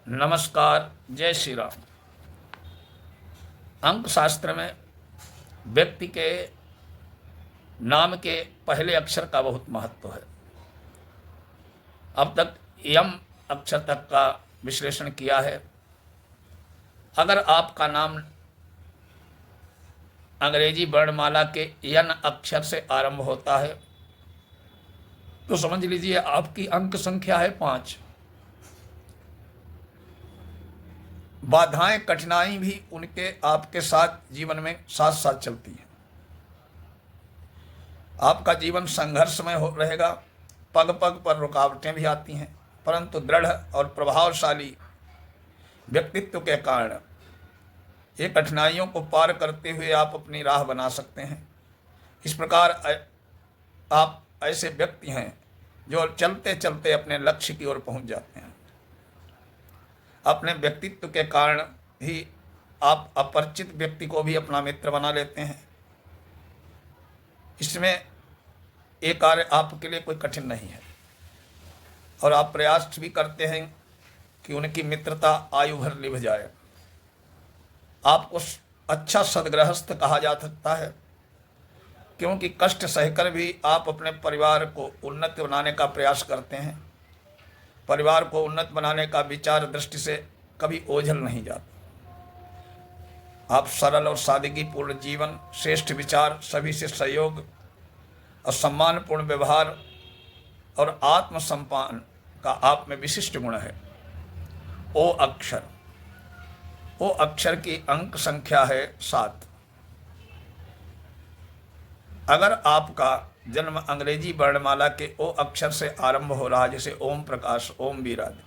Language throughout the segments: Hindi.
नमस्कार। जय श्री राम। अंक शास्त्र में व्यक्ति के नाम के पहले अक्षर का बहुत महत्व है। अब तक यम अक्षर तक का विश्लेषण किया है। अगर आपका नाम अंग्रेजी वर्णमाला के यन अक्षर से आरंभ होता है तो समझ लीजिए आपकी अंक संख्या है 5। बाधाएं कठिनाई भी उनके आपके साथ जीवन में साथ साथ चलती हैं। आपका जीवन संघर्षमय हो रहेगा। पग पग पर रुकावटें भी आती हैं, परंतु दृढ़ और प्रभावशाली व्यक्तित्व के कारण ये कठिनाइयों को पार करते हुए आप अपनी राह बना सकते हैं। इस प्रकार आप ऐसे व्यक्ति हैं जो चलते चलते अपने लक्ष्य की ओर पहुंच जाते हैं। अपने व्यक्तित्व के कारण ही आप अपरिचित व्यक्ति को भी अपना मित्र बना लेते हैं। इसमें ये कार्य आपके लिए कोई कठिन नहीं है और आप प्रयास भी करते हैं कि उनकी मित्रता आयु भर निभ जाए। आपको अच्छा सद्गृहस्थ कहा जा सकता है, क्योंकि कष्ट सहकर भी आप अपने परिवार को उन्नत बनाने का प्रयास करते हैं। परिवार को उन्नत बनाने का विचार दृष्टि से कभी ओझल नहीं जाता। आप सरल और सादगीपूर्ण जीवन, श्रेष्ठ विचार, सभी से सहयोग और सम्मानपूर्ण व्यवहार और आत्मसम्मान का आप में विशिष्ट गुण है। ओ अक्षर की अंक संख्या है 7। अगर आपका जन्म अंग्रेजी वर्णमाला के ओ अक्षर से आरंभ हो रहा, जैसे ओम प्रकाश, ओम वीरादि,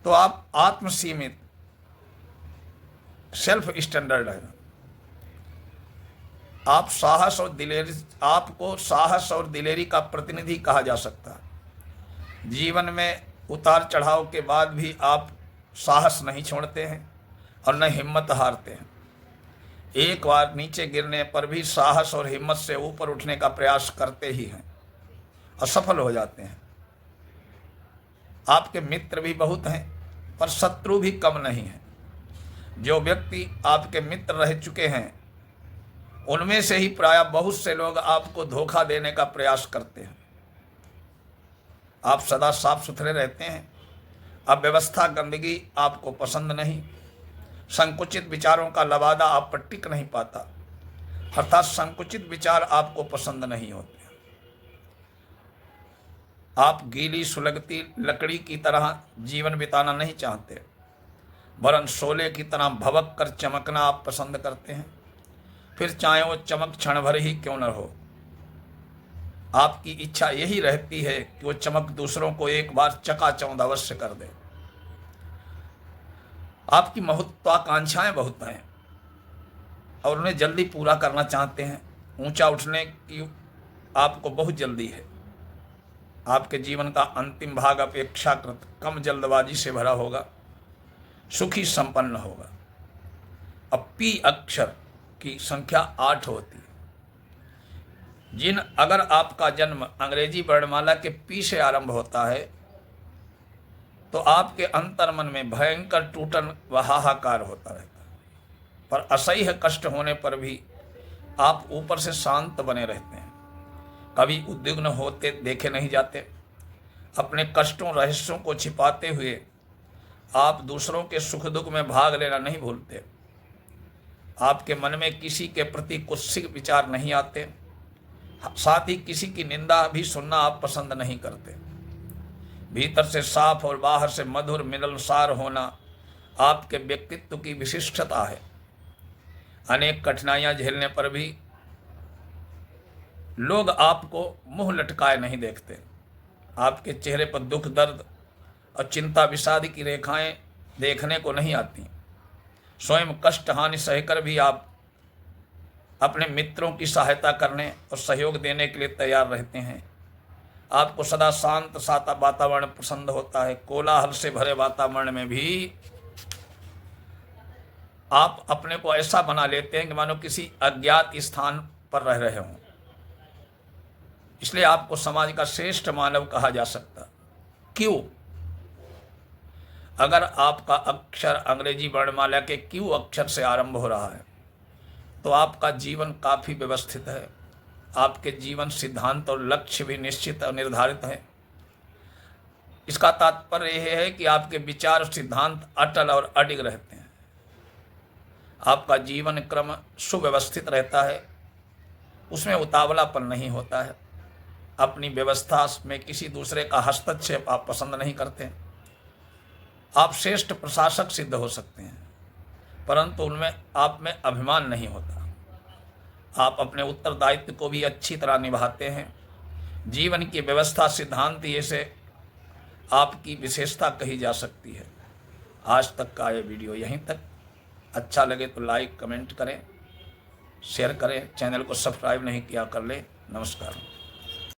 तो आप आत्मसीमित सेल्फ स्टैंडर्ड है। आपको साहस और दिलेरी का प्रतिनिधि कहा जा सकता है। जीवन में उतार चढ़ाव के बाद भी आप साहस नहीं छोड़ते हैं और न हिम्मत हारते हैं। एक बार नीचे गिरने पर भी साहस और हिम्मत से ऊपर उठने का प्रयास करते ही हैं और सफल हो जाते हैं। आपके मित्र भी बहुत हैं पर शत्रु भी कम नहीं हैं। जो व्यक्ति आपके मित्र रह चुके हैं उनमें से ही प्रायः बहुत से लोग आपको धोखा देने का प्रयास करते हैं। आप सदा साफ सुथरे रहते हैं। अव्यवस्था, गंदगी आपको पसंद नहीं। संकुचित विचारों का लबादा आप पर टिक नहीं पाता, अर्थात संकुचित विचार आपको पसंद नहीं होते। आप गीली सुलगती लकड़ी की तरह जीवन बिताना नहीं चाहते, वरन शोले की तरह भवक कर चमकना आप पसंद करते हैं, फिर चाहे वो चमक क्षण भर ही क्यों न हो। आपकी इच्छा यही रहती है कि वो चमक दूसरों को एक बार चकाचौंध अवश्य कर दे। आपकी महत्वाकांक्षाएं बहुत हैं और उन्हें जल्दी पूरा करना चाहते हैं। ऊंचा उठने की आपको बहुत जल्दी है। आपके जीवन का अंतिम भाग अपेक्षाकृत कम जल्दबाजी से भरा होगा, सुखी संपन्न होगा। अब पी अक्षर की संख्या 8 होती है। अगर आपका जन्म अंग्रेजी वर्णमाला के पी से आरंभ होता है तो आपके अंतर्मन में भयंकर टूटन व हाहाकार होता रहता है, पर असह्य कष्ट होने पर भी आप ऊपर से शांत बने रहते हैं। कभी उद्विग्न होते देखे नहीं जाते। अपने कष्टों, रहस्यों को छिपाते हुए आप दूसरों के सुख दुख में भाग लेना नहीं भूलते। आपके मन में किसी के प्रति कुत्सित विचार नहीं आते। साथ ही किसी की निंदा भी सुनना आप पसंद नहीं करते। भीतर से साफ और बाहर से मधुर मिलनसार होना आपके व्यक्तित्व की विशिष्टता है। अनेक कठिनाइयां झेलने पर भी लोग आपको मुंह लटकाए नहीं देखते। आपके चेहरे पर दुख, दर्द और चिंता, विषाद की रेखाएं देखने को नहीं आती। स्वयं कष्ट, हानि सहकर भी आप अपने मित्रों की सहायता करने और सहयोग देने के लिए तैयार रहते हैं। आपको सदा शांत साता वातावरण पसंद होता है। कोलाहल से भरे वातावरण में भी आप अपने को ऐसा बना लेते हैं कि मानो किसी अज्ञात स्थान पर रह रहे हों। इसलिए आपको समाज का श्रेष्ठ मानव कहा जा सकता। क्यों? अगर आपका अक्षर अंग्रेजी वर्णमाला के क्यू अक्षर से आरंभ हो रहा है तो आपका जीवन काफ़ी व्यवस्थित है। आपके जीवन सिद्धांत और लक्ष्य भी निश्चित और निर्धारित हैं। इसका तात्पर्य यह है कि आपके विचार और सिद्धांत अटल और अडिग रहते हैं। आपका जीवन क्रम सुव्यवस्थित रहता है, उसमें उतावलापन नहीं होता है। अपनी व्यवस्था में किसी दूसरे का हस्तक्षेप आप पसंद नहीं करते। आप श्रेष्ठ प्रशासक सिद्ध हो सकते हैं, परंतु उनमें आप में अभिमान नहीं होता। आप अपने उत्तरदायित्व को भी अच्छी तरह निभाते हैं। जीवन की व्यवस्था सिद्धांत ये से आपकी विशेषता कही जा सकती है। आज तक का ये वीडियो यहीं तक। अच्छा लगे तो लाइक कमेंट करें, शेयर करें। चैनल को सब्सक्राइब नहीं किया कर ले। नमस्कार।